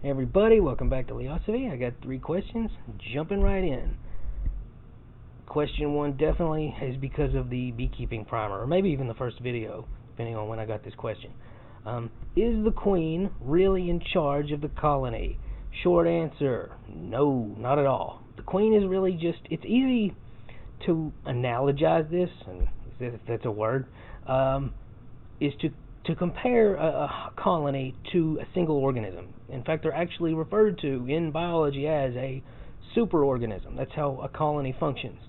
Hey everybody, welcome back to Leosophy. I got 3 questions, jumping right in. Question 1 definitely is because of the beekeeping primer, or maybe even the first video, depending on when I got this question. Is the queen really in charge of the colony? Short answer, no, not at all. The queen is really just, it's easy to analogize this, and if that's a word, is to compare a colony to a single organism. In fact, they're actually referred to in biology as a superorganism. That's how a colony functions.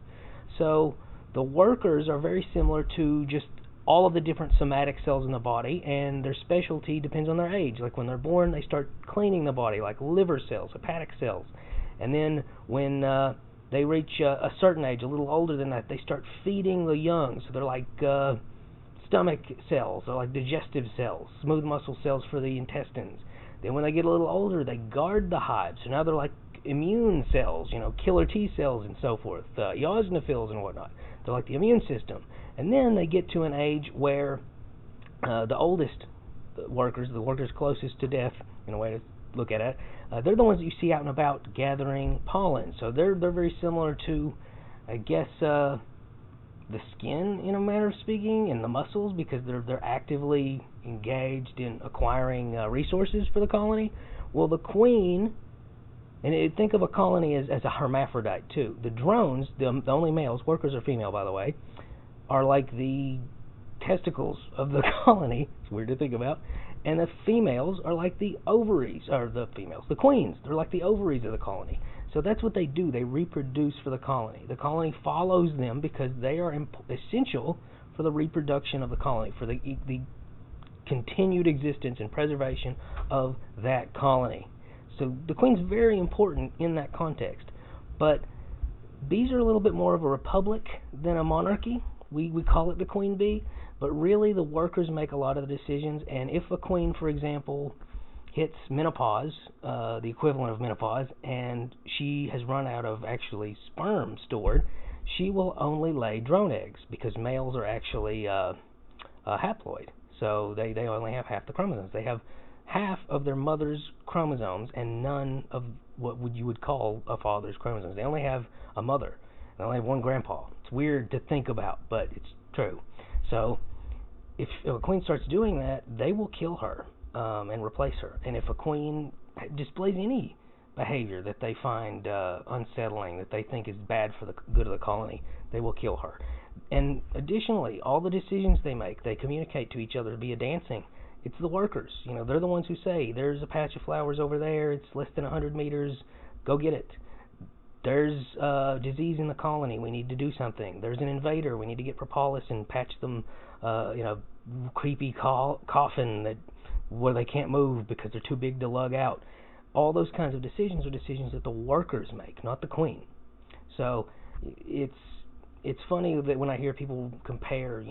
So the workers are very similar to just all of the different somatic cells in the body, and their specialty depends on their age. Like when they're born, they start cleaning the body, like liver cells, hepatic cells. And then when they reach a certain age, a little older than that, they start feeding the young. So they're like stomach cells, or like digestive cells, smooth muscle cells for the intestines. Then when they get a little older, they guard the hive. So now they're like immune cells, killer T cells and so forth, eosinophils and whatnot. They're like the immune system. And then they get to an age where the oldest workers, the workers closest to death, in a way to look at it, they're the ones that you see out and about gathering pollen. So they're very similar to, I guess, the skin, in a manner of speaking, and the muscles, because they're actively engaged in acquiring resources for the colony. Well, the queen, and think of a colony as a hermaphrodite too. The drones, the only males, workers are female by the way, are like the testicles of the colony. It's weird to think about. And the females are like the ovaries, or the queens. They're like the ovaries of the colony. So that's what they do. They reproduce for the colony. The colony follows them because they are essential for the reproduction of the colony, for the continued existence and preservation of that colony. So the queen's very important in that context. But bees are a little bit more of a republic than a monarchy. We call it the queen bee, but really the workers make a lot of the decisions. And if a queen, for example, hits menopause, the equivalent of menopause, and she has run out of actually sperm stored, she will only lay drone eggs because males are actually haploid. So they only have half the chromosomes. They have half of their mother's chromosomes and none of what you would call a father's chromosomes. They only have a mother. They only have one grandpa. It's weird to think about, but it's true. So if a queen starts doing that, they will kill her and replace her. And if a queen displays any behavior that they find unsettling, that they think is bad for the good of the colony, they will kill her. And additionally, all the decisions they make, they communicate to each other via dancing. It's the workers. They're the ones who say, there's a patch of flowers over there, it's less than 100 meters, go get it. There's disease in the colony, we need to do something. There's an invader, we need to get propolis and patch them creepy coffin where they can't move because they're too big to lug out. All those kinds of decisions are decisions that the workers make, not the queen. So it's funny that when I hear people compare,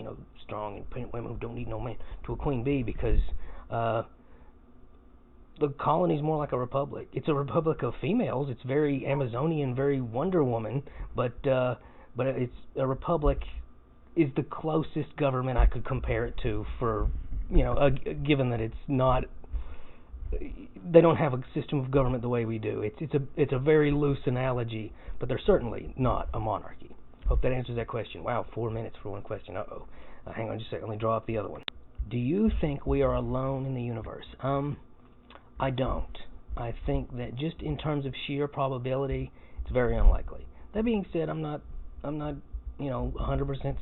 strong, independent women who don't need no man to a queen bee, because the colony's more like a republic. It's a republic of females. It's very Amazonian, very Wonder Woman, but it's a republic is the closest government I could compare it to for, given that it's not, they don't have a system of government the way we do. It's a very loose analogy, but they're certainly not a monarchy. Hope that answers that question. Wow, 4 minutes for one question. Hang on just a second. Let me draw up the other one. Do you think we are alone in the universe? I don't. I think that just in terms of sheer probability, it's very unlikely. That being said, I'm not 100%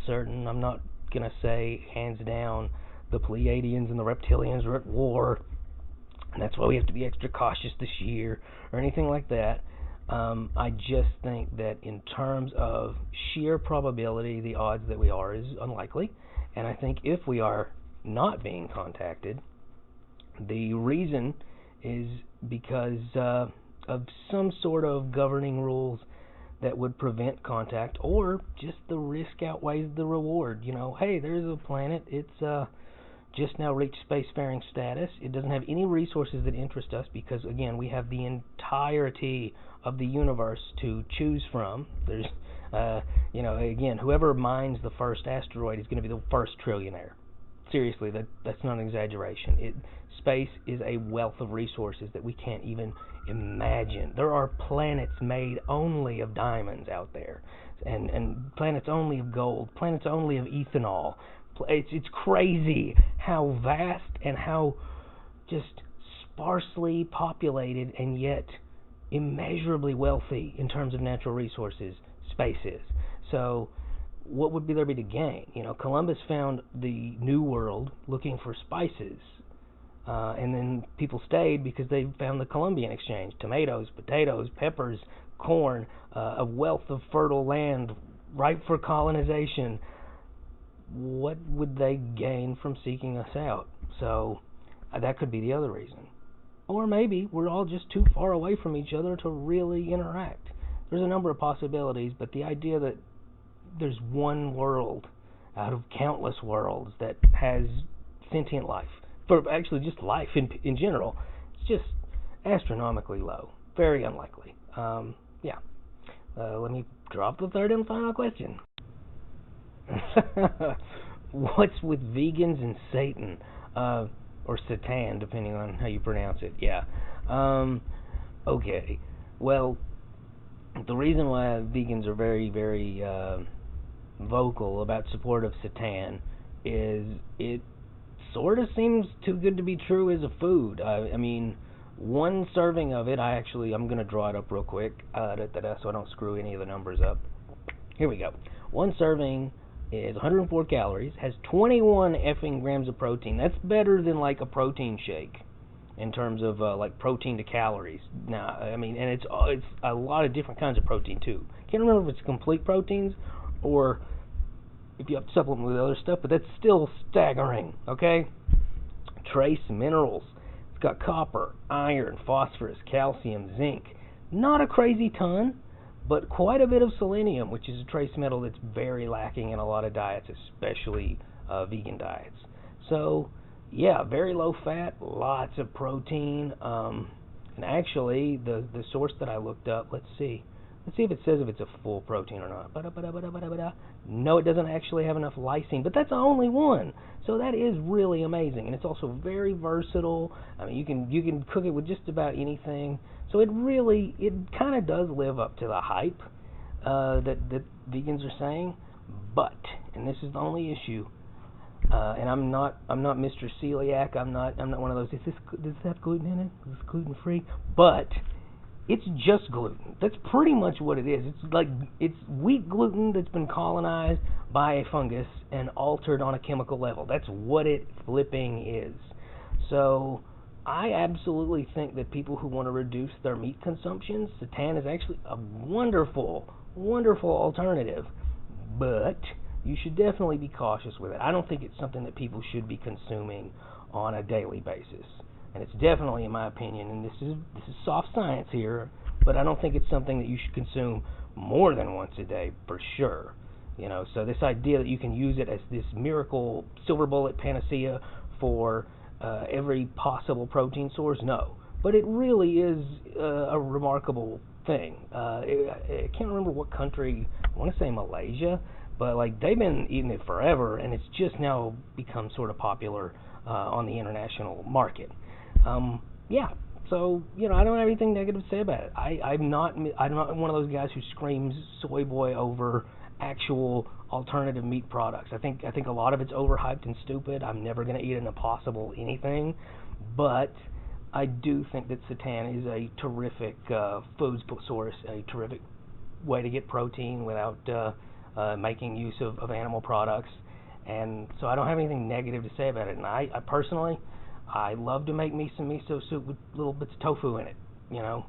certain. I'm not gonna say hands down the Pleiadians and the reptilians are at war, and that's why we have to be extra cautious this year or anything like that. I just think that in terms of sheer probability, the odds that we are is unlikely. And I think if we are not being contacted, the reason is because of some sort of governing rules that would prevent contact, or just the risk outweighs the reward. Hey, there's a planet, it's just now reached spacefaring status. It doesn't have any resources that interest us because, again, we have the entirety of the universe to choose from. There's, again, whoever mines the first asteroid is going to be the first trillionaire. seriously, that's not an exaggeration. Space is a wealth of resources that we can't even imagine. There are planets made only of diamonds out there, and planets only of gold, planets only of ethanol. It's crazy how vast and how just sparsely populated and yet immeasurably wealthy in terms of natural resources space is. So what would there be to gain? Columbus found the New World looking for spices, and then people stayed because they found the Columbian Exchange: tomatoes, potatoes, peppers, corn, a wealth of fertile land ripe for colonization. What would they gain from seeking us out? So that could be the other reason. Or maybe we're all just too far away from each other to really interact. There's a number of possibilities, but the idea that there's one world out of countless worlds that has sentient life, for actually just life in general, it's just astronomically low. Very unlikely. Let me drop the third and final question. What's with vegans and Satan? Or Satan, depending on how you pronounce it. Yeah. Okay. Well, the reason why vegans are very, very vocal about support of Satan is it sort of seems too good to be true as a food. I mean, one serving of it, I'm going to draw it up real quick, so I don't screw any of the numbers up. Here we go. One serving is 104 calories, has 21 effing grams of protein. That's better than like a protein shake in terms of like protein to calories. Now, I mean, and it's a lot of different kinds of protein too. Can't remember if it's complete proteins or if you have to supplement with other stuff, but that's still staggering, okay? Trace minerals. It's got copper, iron, phosphorus, calcium, zinc. Not a crazy ton, but quite a bit of selenium, which is a trace metal that's very lacking in a lot of diets, especially vegan diets. So, yeah, very low fat, lots of protein, and actually, the source that I looked up, let's see if it says if it's a full protein or not. No, it doesn't actually have enough lysine, but that's only one. So that is really amazing, and it's also very versatile. I mean, you can cook it with just about anything. So it kind of does live up to the hype that vegans are saying. But, and this is the only issue, and I'm not Mr. Celiac. I'm not one of those. Does this have gluten in it? Is this gluten free? But it's just gluten. That's pretty much what it is. It's wheat gluten that's been colonized by a fungus and altered on a chemical level. That's what it flipping is. So I absolutely think that people who want to reduce their meat consumption, seitan is actually a wonderful, wonderful alternative. But you should definitely be cautious with it. I don't think it's something that people should be consuming on a daily basis. And it's definitely, in my opinion, and this is soft science here, but I don't think it's something that you should consume more than once a day for sure. So this idea that you can use it as this miracle silver bullet panacea for every possible protein source, no. But it really is a remarkable thing. I can't remember what country, I want to say Malaysia, but like they've been eating it forever, and it's just now become sort of popular on the international market. So I don't have anything negative to say about it. I'm not one of those guys who screams soy boy over actual alternative meat products. I think a lot of it's overhyped and stupid. I'm never going to eat an impossible anything, but I do think that seitan is a terrific food source, a terrific way to get protein without making use of animal products. And so I don't have anything negative to say about it. And I personally, I love to make me some miso soup with little bits of tofu in it. You're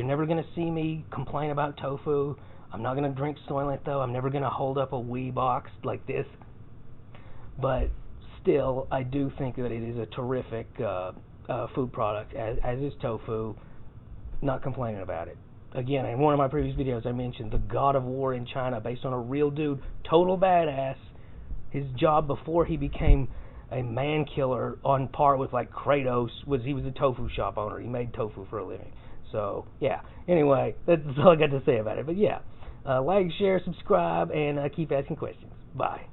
never going to see me complain about tofu. I'm not going to drink Soylent, though. I'm never going to hold up a wee box like this. But still, I do think that it is a terrific food product, as is tofu. Not complaining about it. Again, in one of my previous videos, I mentioned the God of War in China, based on a real dude, total badass. His job before he became a man killer on par with like Kratos he was a tofu shop owner. He made tofu for a living. So yeah. Anyway, that's all I got to say about it. But yeah, like, share, subscribe, and keep asking questions. Bye.